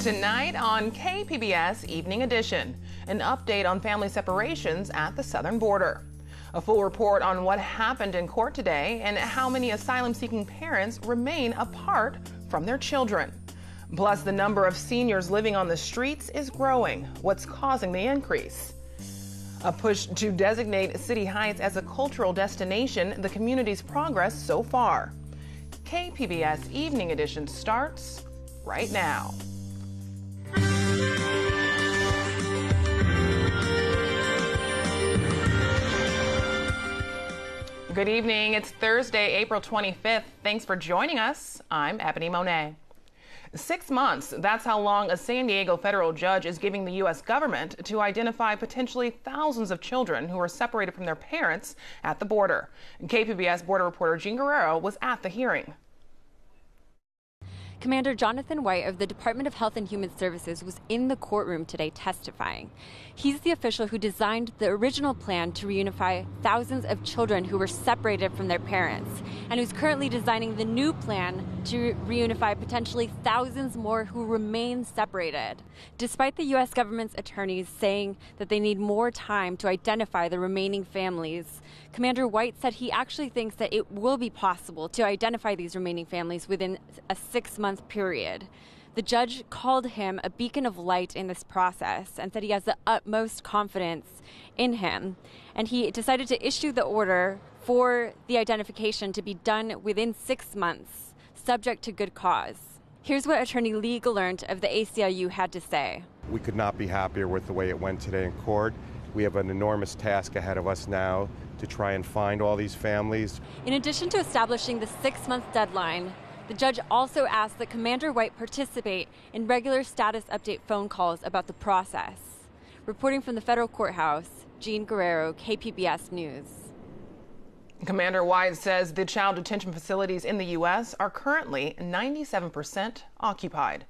Tonight on KPBS Evening Edition, an update on family separations at the southern border. A full report on what happened in court today and how many asylum-seeking parents remain apart from their children. Plus, the number of seniors living on the streets is growing. What's causing the increase? A push to designate City Heights as a cultural destination, the community's progress so far. KPBS Evening Edition starts right now. Good evening. It's Thursday, April 25th. Thanks for joining us. I'm Ebony Monet. 6 months, that's how long a San Diego federal judge is giving the U.S. government to identify potentially thousands of children who are separated from their parents at the border. KPBS border reporter Jean Guerrero was at the hearing. Commander Jonathan White of the Department of Health and Human Services was in the courtroom today testifying. He's the official who designed the original plan to reunify thousands of children who were separated from their parents, and who's currently designing the new plan to reunify potentially thousands more who remain separated. Despite the U.S. government's attorneys saying that they need more time to identify the remaining families, Commander White said he actually thinks that it will be possible to identify these remaining families within a 6-month period. The judge called him a beacon of light in this process and said he has the utmost confidence in him. And he decided to issue the order for the identification to be done within 6 months, subject to good cause. Here's what Attorney Lee Gallant of the ACLU had to say. We could not be happier with the way it went today in court. We have an enormous task ahead of us now to try and find all these families. In addition to establishing the 6-month deadline, the judge also asked that Commander White participate in regular status update phone calls about the process. Reporting from the federal courthouse, Jean Guerrero, KPBS News. Commander White says the child detention facilities in the U.S. are currently 97% occupied.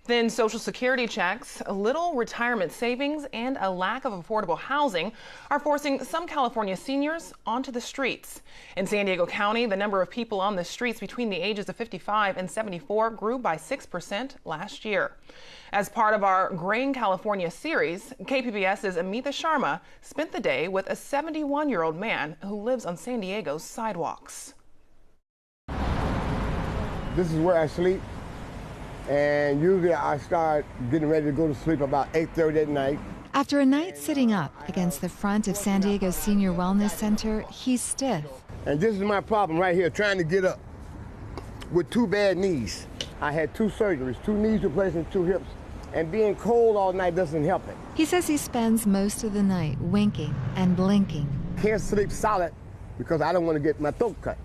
Then Social Security checks, little retirement savings, and a lack of affordable housing are forcing some California seniors onto the streets. In San Diego County, the number of people on the streets between the ages of 55 and 74 grew by 6% last year. As part of our Graying California series, KPBS's Amita Sharma spent the day with a 71-year-old man who lives on San Diego's sidewalks. This is where I sleep. And usually I start getting ready to go to sleep about 8:30 at night. After a night sitting up against the front of San Diego's Senior Wellness Center, he's stiff. And this is my problem right here, trying to get up with 2 bad knees. I had 2 surgeries, 2 knees replaced and 2 hips, and being cold all night doesn't help it. He says he spends most of the night winking and blinking. Can't sleep solid because I don't want to get my throat cut.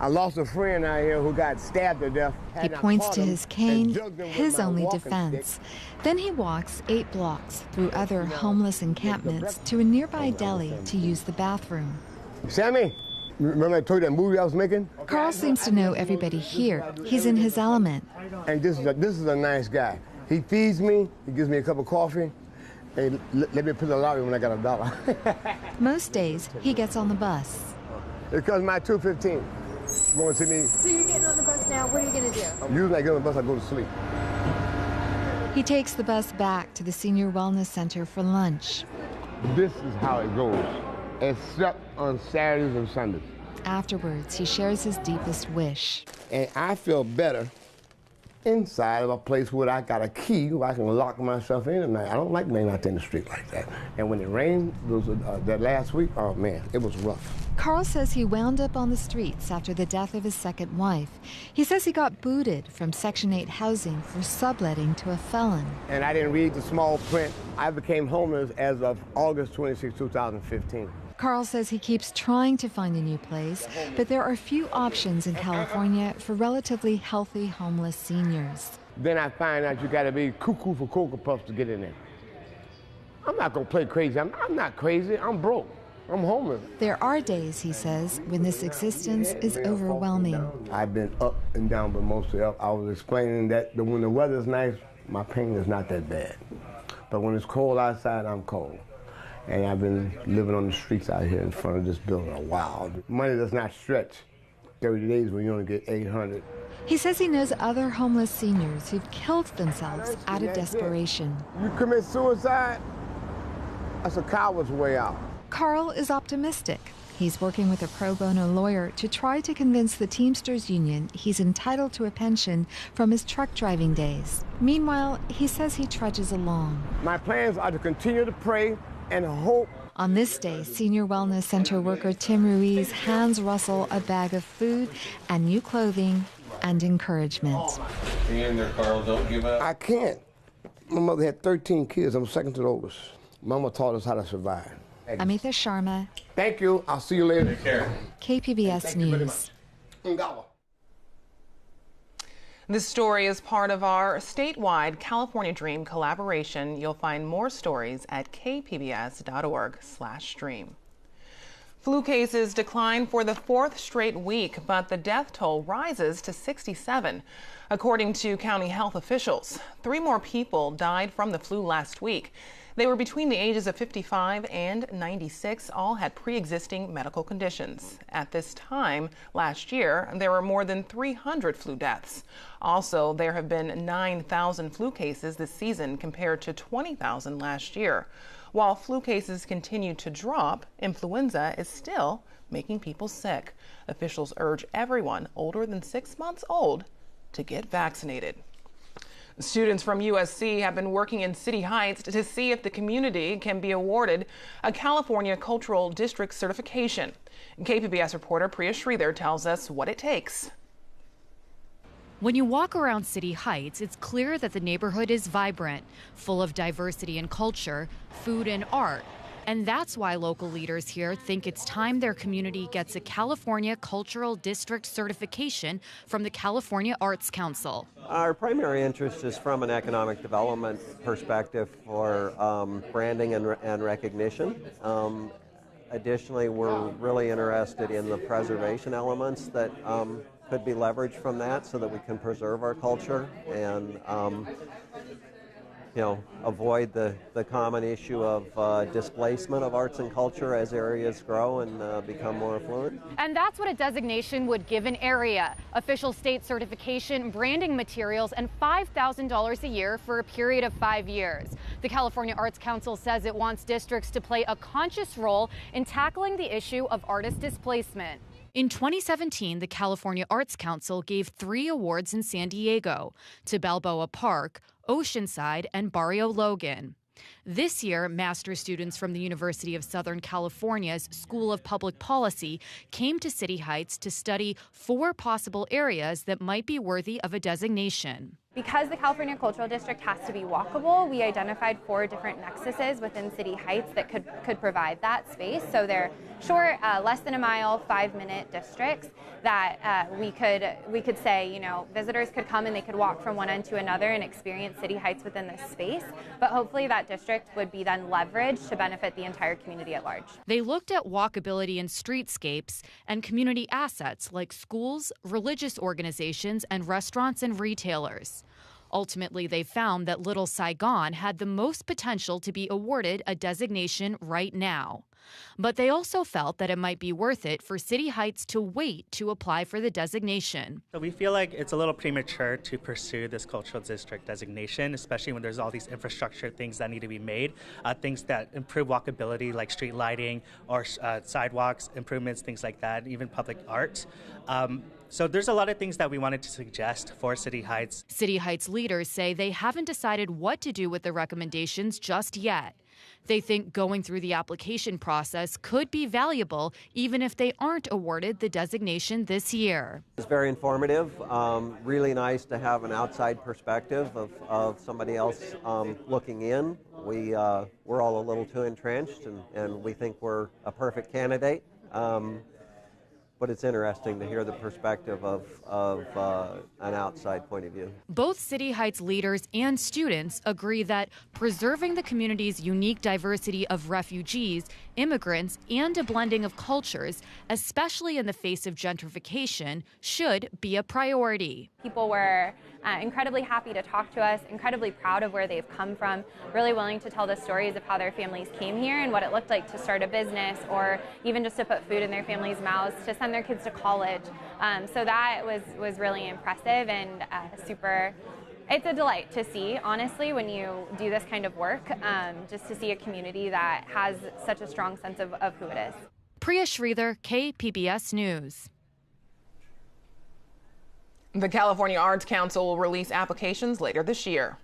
I lost a friend out here who got stabbed to death. He points to his cane, his only defense. Then he walks 8 blocks through other homeless encampments to a nearby deli to use the bathroom. Sammy, remember I told you that movie I was making? Carl seems to know everybody here. He's in his element. And this is a nice guy. He feeds me, he gives me a cup of coffee, and let me put the lottery when I got $1. Most days, he gets on the bus. It comes my 2:15. Going to me. So you're getting on the bus now. What are you going to do? Usually I get on the bus, I go to sleep. He takes the bus back to the Senior Wellness Center for lunch. This is how it goes, except on Saturdays and Sundays. Afterwards, he shares his deepest wish. And I feel better inside of a place where I got a key where I can lock myself in at night. I don't like being out there in the street like that. And when it rained that last week, oh man, it was rough. Carl says he wound up on the streets after the death of his second wife. He says he got booted from Section 8 housing for subletting to a felon. And I didn't read the small print. I became homeless as of August 26, 2015. Carl says he keeps trying to find a new place, but there are few options in California for relatively healthy homeless seniors. Then I find out you gotta be cuckoo for Cocoa Puffs to get in there. I'm not gonna play crazy. I'm not crazy, I'm broke. I'm homeless. There are days, he says, when this existence is overwhelming. I've been up and down, but mostly up. I was explaining that when the weather's nice, my pain is not that bad. But when it's cold outside, I'm cold. And I've been living on the streets out here in front of this building a while. Money does not stretch 30 days when you only get $800. He says he knows other homeless seniors who've killed themselves out of desperation. You commit suicide, that's a coward's way out. Carl is optimistic. He's working with a pro bono lawyer to try to convince the Teamsters Union he's entitled to a pension from his truck driving days. Meanwhile, he says he trudges along. My plans are to continue to pray and hope. On this day, Senior Wellness Center worker Tim Ruiz hands Russell a bag of food and new clothing and encouragement. Hang in there, Carl. Don't give up. I can't. My mother had 13 kids. I'm second to the oldest. Mama taught us how to survive. Amita Sharma. Thank you. I'll see you later. Take care. KPBS News. This story is part of our statewide California Dream collaboration. You'll find more stories at kpbs.org/stream. Flu cases decline for the 4th straight week, but the death toll rises to 67. According to county health officials, 3 more people died from the flu last week. They were between the ages of 55 and 96, all had pre-existing medical conditions. At this time last year, there were more than 300 flu deaths. Also, there have been 9,000 flu cases this season compared to 20,000 last year. While flu cases continue to drop, influenza is still making people sick. Officials urge everyone older than 6 months old to get vaccinated. Students from USC have been working in City Heights to see if the community can be awarded a California Cultural District certification. KPBS reporter Priya Sridhar tells us what it takes. When you walk around City Heights, it's clear that the neighborhood is vibrant, full of diversity and culture, food and art. And that's why local leaders here think it's time their community gets a California Cultural District certification from the California Arts Council. Our primary interest is from an economic development perspective for branding and recognition. Additionally, we're really interested in the preservation elements that could be leveraged from that so that we can preserve our culture and avoid the common issue of displacement of arts and culture as areas grow and become more affluent. And that's what a designation would give an area: official state certification, branding materials, and $5,000 a year for a period of 5 years. The California Arts Council says it wants districts to play a conscious role in tackling the issue of artist displacement. In 2017, the California Arts Council gave 3 awards in San Diego to Balboa Park, Oceanside, and Barrio Logan. This year, master's students from the University of Southern California's School of Public Policy came to City Heights to study 4 possible areas that might be worthy of a designation. Because the California Cultural District has to be walkable, we identified 4 different nexuses within City Heights that could provide that space. So they're short, less than a mile, 5-minute districts that we could say, visitors could come and they could walk from one end to another and experience City Heights within this space. But hopefully that district would be then leveraged to benefit the entire community at large. They looked at walkability and streetscapes and community assets like schools, religious organizations, and restaurants and retailers. Ultimately, they found that Little Saigon had the most potential to be awarded a designation right now. But they also felt that it might be worth it for City Heights to wait to apply for the designation. So we feel like it's a little premature to pursue this cultural district designation, especially when there's all these infrastructure things that need to be made, things that improve walkability like street lighting or sidewalks improvements, things like that, even public art. So there's a lot of things that we wanted to suggest for City Heights. City Heights leaders say they haven't decided what to do with the recommendations just yet. They think going through the application process could be valuable even if they aren't awarded the designation this year. It's very informative, really nice to have an outside perspective of somebody else looking in. We're all a little too entrenched and we think we're a perfect candidate. But it's interesting to hear the perspective of an outside point of view. Both City Heights leaders and students agree that preserving the community's unique diversity of refugees, immigrants, and a blending of cultures, especially in the face of gentrification, should be a priority. People were incredibly happy to talk to us, incredibly proud of where they've come from, really willing to tell the stories of how their families came here and what it looked like to start a business or even just to put food in their families' mouths, to send their kids to college. So that was really impressive and super. It's a delight to see, honestly, when you do this kind of work, just to see a community that has such a strong sense of who it is. Priya Sridhar, KPBS News. The California Arts Council will release applications later this year.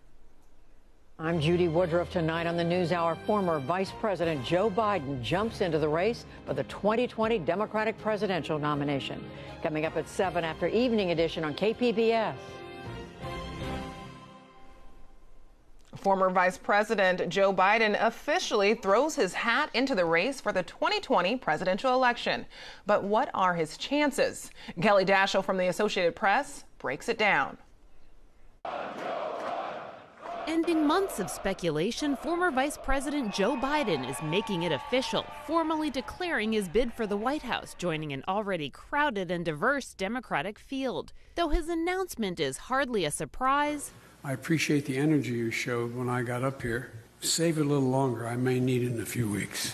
I'm Judy Woodruff. Tonight on the NewsHour, former Vice President Joe Biden jumps into the race for the 2020 Democratic presidential nomination. Coming up at 7 after Evening Edition on KPBS. Former Vice President Joe Biden officially throws his hat into the race for the 2020 presidential election. But what are his chances? Kelly Daschle from the Associated Press breaks it down. Ending months of speculation, former Vice President Joe Biden is making it official, formally declaring his bid for the White House, joining an already crowded and diverse Democratic field. Though his announcement is hardly a surprise, I appreciate the energy you showed when I got up here. Save it a little longer. I may need it in a few weeks.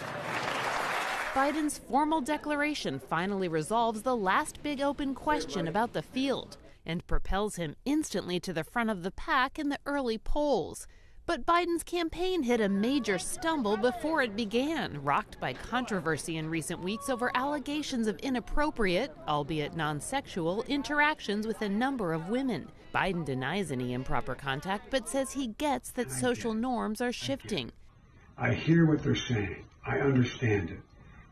Biden's formal declaration finally resolves the last big open question about the field and propels him instantly to the front of the pack in the early polls. But Biden's campaign hit a major stumble before it began, rocked by controversy in recent weeks over allegations of inappropriate, albeit non-sexual, interactions with a number of women. Biden denies any improper contact, but says he gets that social norms are shifting. I hear what they're saying. I understand it.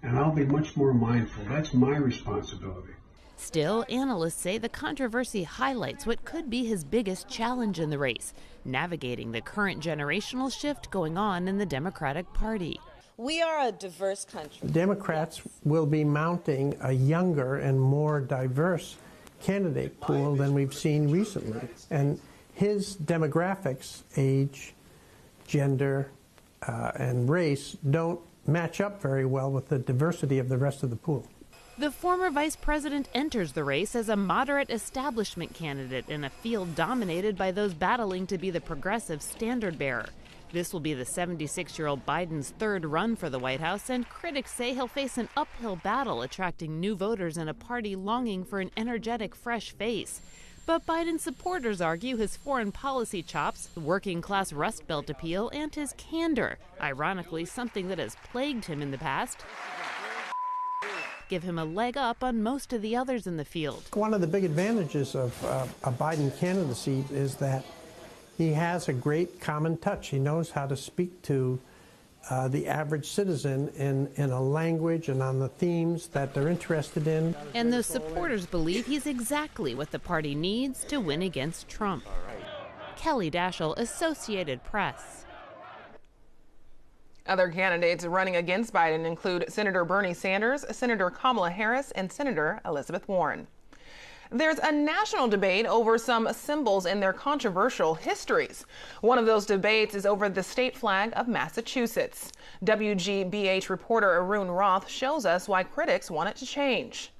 And I'll be much more mindful. That's my responsibility. Still, analysts say the controversy highlights what could be his biggest challenge in the race, navigating the current generational shift going on in the Democratic Party. We are a diverse country. Democrats will be mounting a younger and more diverse candidate pool than we've seen recently. And his demographics, age, gender, and race don't match up very well with the diversity of the rest of the pool. The former vice president enters the race as a moderate establishment candidate in a field dominated by those battling to be the progressive standard bearer. This will be the 76-year-old Biden's third run for the White House, and critics say he'll face an uphill battle attracting new voters in a party longing for an energetic, fresh face. But Biden supporters argue his foreign policy chops, working-class Rust Belt appeal, and his candor, ironically something that has plagued him in the past, give him a leg up on most of the others in the field. One of the big advantages of a Biden candidacy is that he has a great common touch. He knows how to speak to the average citizen in a language and on the themes that they're interested in. And those supporters believe he's exactly what the party needs to win against Trump. Kelly Daschle, Associated Press. Other candidates running against Biden include Senator Bernie Sanders, Senator Kamala Harris, and Senator Elizabeth Warren. There's a national debate over some symbols in their controversial histories. One of those debates is over the state flag of Massachusetts. WGBH reporter Arun Roth shows us why critics want it to change.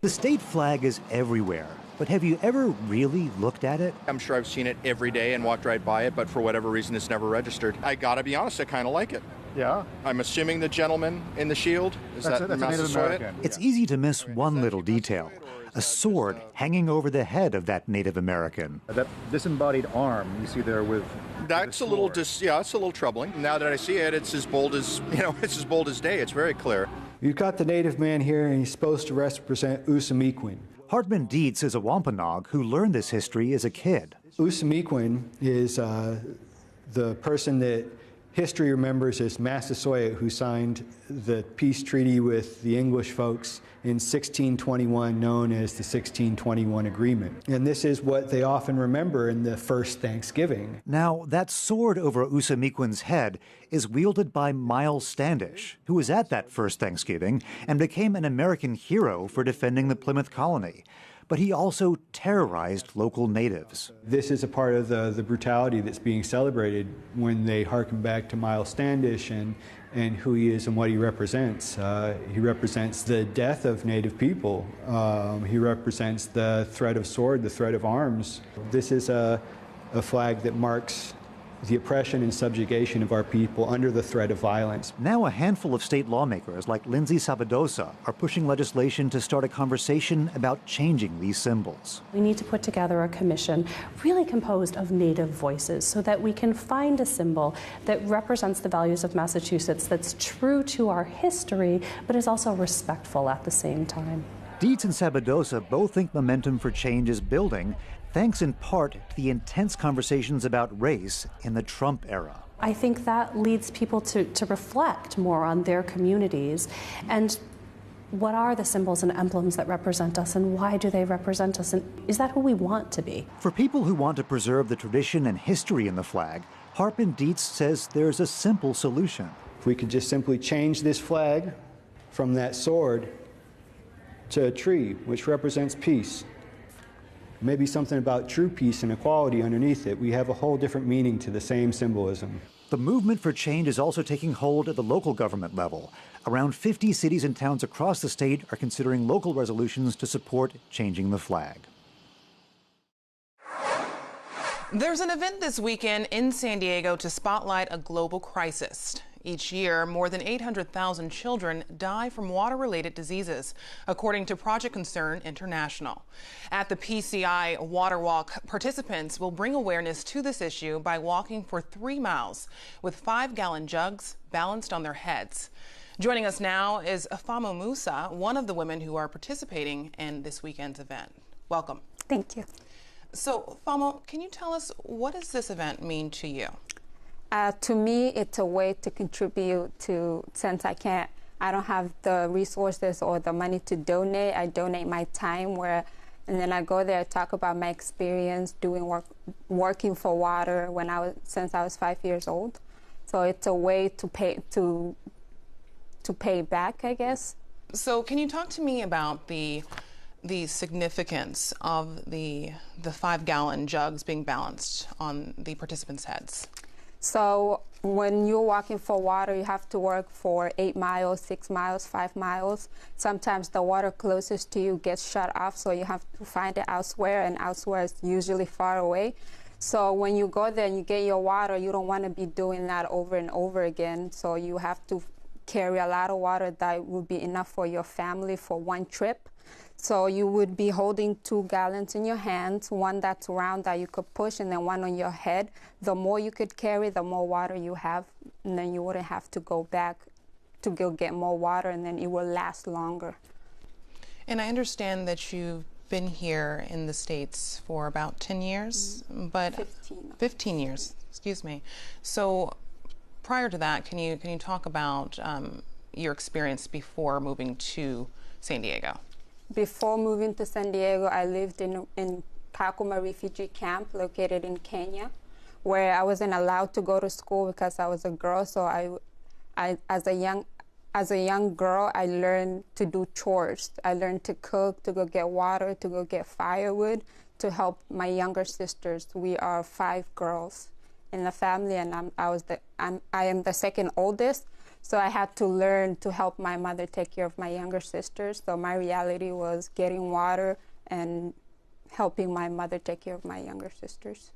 The state flag is everywhere, but have you ever really looked at it? I'm sure I've seen it every day and walked right by it, but for whatever reason it's never registered. I gotta be honest, I kind of like it. Yeah? I'm assuming the gentleman in the shield, is that Massasoit? It's easy to miss one little detail. A sword hanging over the head of that Native American. That disembodied arm you see there with... That's a little, it's a little troubling. Now that I see it, it's as bold as, it's as bold as day. It's very clear. You've got the Native man here, and he's supposed to represent Usamequin. Hartman Dietz is a Wampanoag who learned this history as a kid. Usamequin is the person that history remembers as Massasoit, who signed the peace treaty with the English folks in 1621, known as the 1621 Agreement. And this is what they often remember in the first Thanksgiving. Now, that sword over Usamequin's head is wielded by Miles Standish, who was at that first Thanksgiving and became an American hero for defending the Plymouth colony. but he also terrorized local natives. This is a part of the brutality that's being celebrated when they harken back to Miles Standish and who he is and what he represents. He represents the death of Native people. He represents the threat of sword, the threat of arms. This is a flag that marks the oppression and subjugation of our people under the threat of violence. Now a handful of state lawmakers like Lindsay Sabadosa are pushing legislation to start a conversation about changing these symbols. We need to put together a commission really composed of Native voices so that we can find a symbol that represents the values of Massachusetts, that's true to our history, but is also respectful at the same time. Dietz and Sabadosa both think momentum for change is building, thanks in part to the intense conversations about race in the Trump era. I think that leads people to reflect more on their communities and what are the symbols and emblems that represent us and why do they represent us and is that who we want to be? For people who want to preserve the tradition and history in the flag, Harpen Dietz says there's a simple solution. If we could just simply change this flag from that sword to a tree, which represents peace. Maybe something about true peace and equality underneath it. We have a whole different meaning to the same symbolism. The movement for change is also taking hold at the local government level. Around 50 cities and towns across the state are considering local resolutions to support changing the flag. There's an event this weekend in San Diego to spotlight a global crisis. Each year, more than 800,000 children die from water-related diseases, according to Project Concern International. At the PCI Water Walk, participants will bring awareness to this issue by walking for 3 miles with 5-gallon jugs balanced on their heads. Joining us now is Afamo Musa, one of the women who are participating in this weekend's event. Welcome. Thank you. So, Famo, can you tell us, what does this event mean to you? To me, it's a way to contribute to, since I don't have the resources or the money to donate, I donate my time and then I go there, talk about my experience working for water since I was 5 years old. So it's a way to pay back, I guess. So can you talk to me about the significance of the 5-gallon jugs being balanced on the participants' heads? So when you're walking for water, you have to work for 8 miles, 6 miles, 5 miles. Sometimes the water closest to you gets shut off, so you have to find it elsewhere, and elsewhere is usually far away. So when you go there and you get your water, you don't want to be doing that over and over again. So you have to carry a lot of water that will be enough for your family for one trip. So you would be holding 2 gallons in your hands, one that's round that you could push, and then one on your head. The more you could carry, the more water you have, and then you wouldn't have to go back to go get more water, and then it will last longer. And I understand that you've been here in the States for about 10 years, but 15 years, excuse me. So prior to that, can you talk about your experience before moving to San Diego? Before moving to San Diego, I lived in Kakuma refugee camp located in Kenya, where I wasn't allowed to go to school because I was a girl. So as a young girl, I learned to do chores. I learned to cook, to go get water, to go get firewood, to help my younger sisters. We are 5 girls in the family, and I am the second oldest. So I had to learn to help my mother take care of my younger sisters. So my reality was getting water and helping my mother take care of my younger sisters.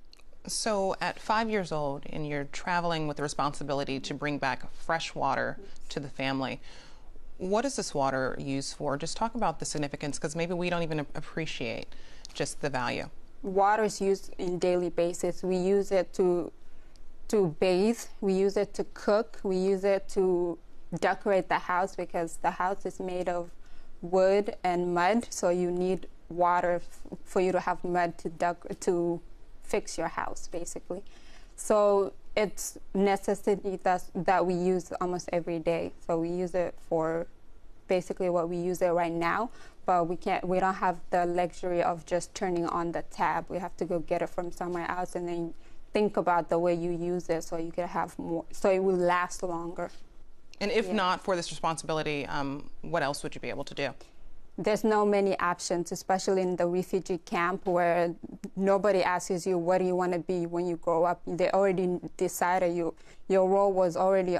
So at 5 years old, and you're traveling with the responsibility to bring back fresh water to the family, what is this water used for? Just talk about the significance, because maybe we don't even appreciate just the value. Water is used in daily basis. We use it to bathe, we use it to cook, we use it to decorate the house because the house is made of wood and mud, so you need water for you to have mud to fix your house, basically. So it's necessity that we use almost every day. So we use it for basically what we use it right now, but we don't have the luxury of just turning on the tap. We have to go get it from somewhere else and then think about the way you use it so you can have more, so it will last longer. And if not for this responsibility, what else would you be able to do? there's no many options, especially in the refugee camp where nobody asks you what do you want to be when you grow up. They already decided your role was already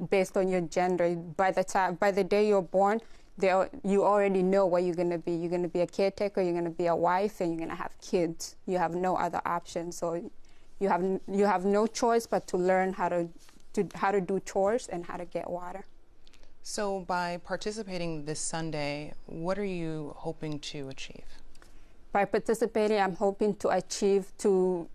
based on your gender. By the day you're born, you already know what you're going to be. You're going to be a caretaker, you're going to be a wife, and you're going to have kids. You have no other option. So you have no choice but to learn how to do chores and how to get water. So by participating this Sunday, what are you hoping to achieve? By participating, I'm hoping to achieve to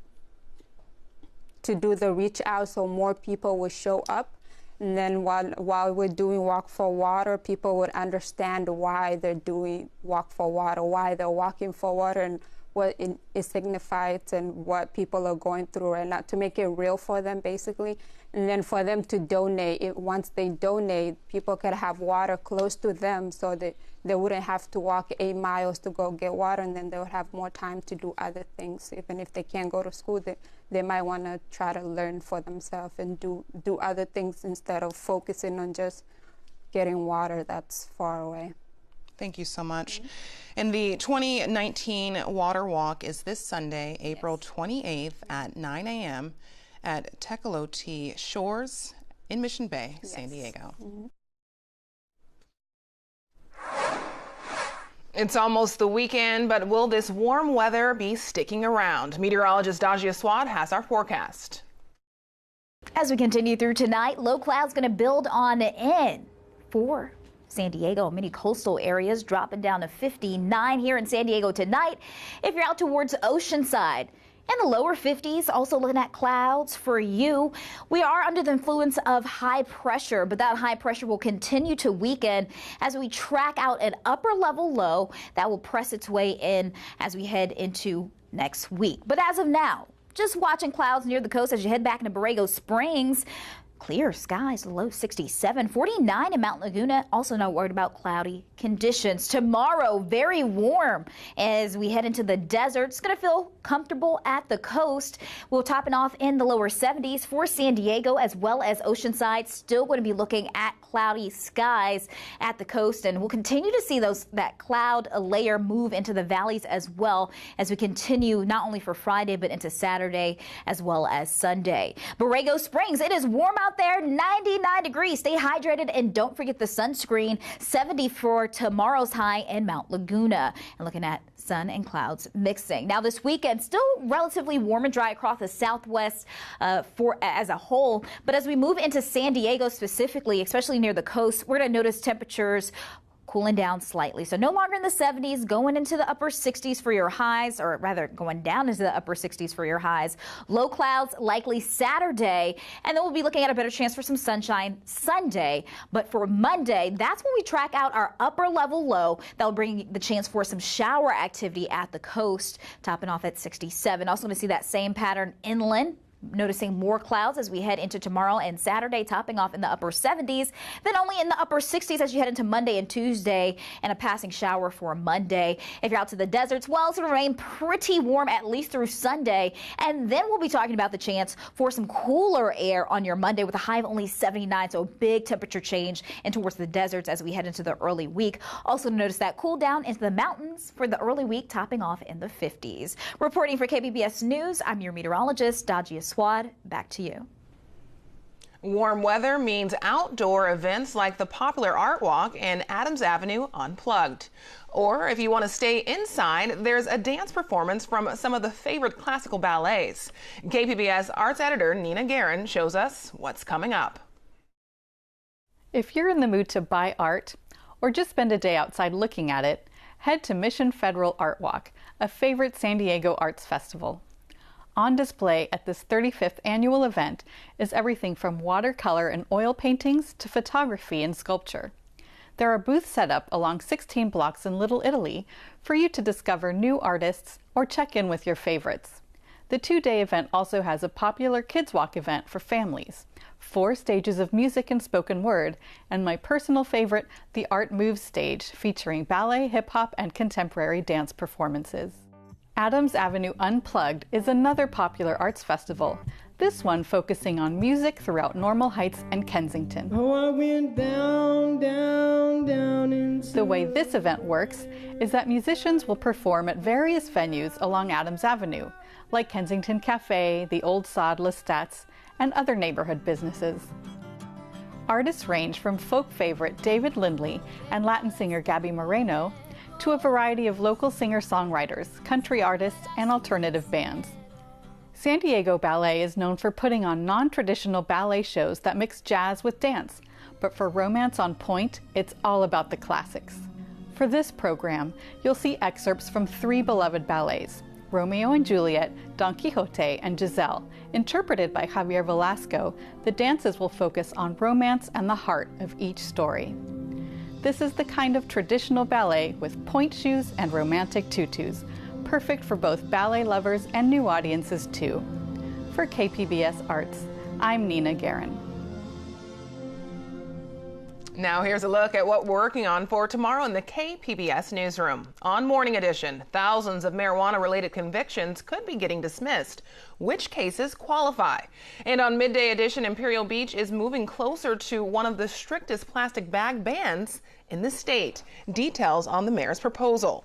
do the reach out so more people will show up. And then while we're doing Walk for Water, people would understand why they're doing Walk for Water, why they're walking for water, and what it signifies and what people are going through right now, to make it real for them, basically. And then for them to donate. Once they donate, people could have water close to them so that they wouldn't have to walk 8 miles to go get water, and then they would have more time to do other things. Even if they can't go to school, they might want to try to learn for themselves and do other things instead of focusing on just getting water that's far away. Thank you so much. And the 2019 Water Walk is this Sunday, April 28th at 9 a.m. at Tecolote Shores in Mission Bay, San Diego. It's almost the weekend, but will this warm weather be sticking around? Meteorologist Dajia Swad has our forecast. As we continue through tonight, low clouds going to build on in for San Diego. Many coastal areas dropping down to 59 here in San Diego tonight. If you're out towards Oceanside, in the lower 50s, also looking at clouds for you. We are under the influence of high pressure, but that high pressure will continue to weaken as we track out an upper level low that will press its way in as we head into next week. But as of now, just watching clouds near the coast as you head back into Borrego Springs. Clear skies, low 67, 49 in Mount Laguna. Also not worried about cloudy conditions. Tomorrow, very warm as we head into the desert. It's going to feel comfortable at the coast. We'll top it off in the lower 70s for San Diego as well as Oceanside. Still going to be looking at cloudy skies at the coast, and we'll continue to see that cloud layer move into the valleys as well as we continue not only for Friday but into Saturday as well as Sunday. Borrego Springs, it is warm out there, 99 degrees. Stay hydrated and don't forget the sunscreen. 70 for tomorrow's high in Mount Laguna. And looking at sun and clouds mixing. Now this weekend, still relatively warm and dry across the southwest as a whole. But as we move into San Diego specifically, especially near the coast, we're going to notice temperatures cooling down slightly. So no longer in the 70s, going into the upper 60s for your highs, or rather going down into the upper 60s for your highs. Low clouds likely Saturday, and then we'll be looking at a better chance for some sunshine Sunday. But for Monday, that's when we track out our upper level low. That'll bring the chance for some shower activity at the coast, topping off at 67. Also going to see that same pattern inland. Noticing more clouds as we head into tomorrow and Saturday, topping off in the upper 70s, then only in the upper 60s as you head into Monday and Tuesday, and a passing shower for Monday. If you're out to the deserts, well, it's going to remain pretty warm at least through Sunday, and then we'll be talking about the chance for some cooler air on your Monday with a high of only 79, so a big temperature change in towards the deserts as we head into the early week. Also notice that cool down into the mountains for the early week, topping off in the 50s. Reporting for KBBS News, I'm your meteorologist, Dajia Swad. Back to you. Warm weather means outdoor events like the popular Art Walk and Adams Avenue Unplugged. Or if you want to stay inside, there's a dance performance from some of the favorite classical ballets. KPBS arts editor Nina Guerin shows us what's coming up. If you're in the mood to buy art or just spend a day outside looking at it, head to Mission Federal Art Walk, a favorite San Diego arts festival. On display at this 35th annual event is everything from watercolor and oil paintings to photography and sculpture. There are booths set up along 16 blocks in Little Italy for you to discover new artists or check in with your favorites. The two-day event also has a popular Kids Walk event for families, 4 stages of music and spoken word, and my personal favorite, the Art Moves stage, featuring ballet, hip-hop, and contemporary dance performances. Adams Avenue Unplugged is another popular arts festival This one focusing on music throughout Normal Heights and Kensington. Oh, I went down, down, down inside. The way this event works is that musicians will perform at various venues along Adams Avenue, like Kensington Cafe, the Old Sod Lestat's, and other neighborhood businesses. Artists range from folk favorite David Lindley and Latin singer Gabby Moreno to a variety of local singer-songwriters, country artists, and alternative bands. San Diego Ballet is known for putting on non-traditional ballet shows that mix jazz with dance, but for Romance on Point, it's all about the classics. For this program, you'll see excerpts from 3 beloved ballets, Romeo and Juliet, Don Quixote, and Giselle. Interpreted by Javier Velasco, the dances will focus on romance and the heart of each story. This is the kind of traditional ballet with point shoes and romantic tutus, perfect for both ballet lovers and new audiences too. For KPBS Arts, I'm Nina Guerin. Now here's a look at what we're working on for tomorrow in the KPBS newsroom. On Morning Edition, thousands of marijuana-related convictions could be getting dismissed. Which cases qualify? And on Midday Edition, Imperial Beach is moving closer to one of the strictest plastic bag bans in the state. Details on the mayor's proposal.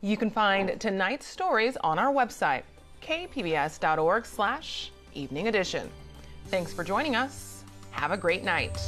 You can find tonight's stories on our website, kpbs.org/evening edition. Thanks for joining us. Have a great night.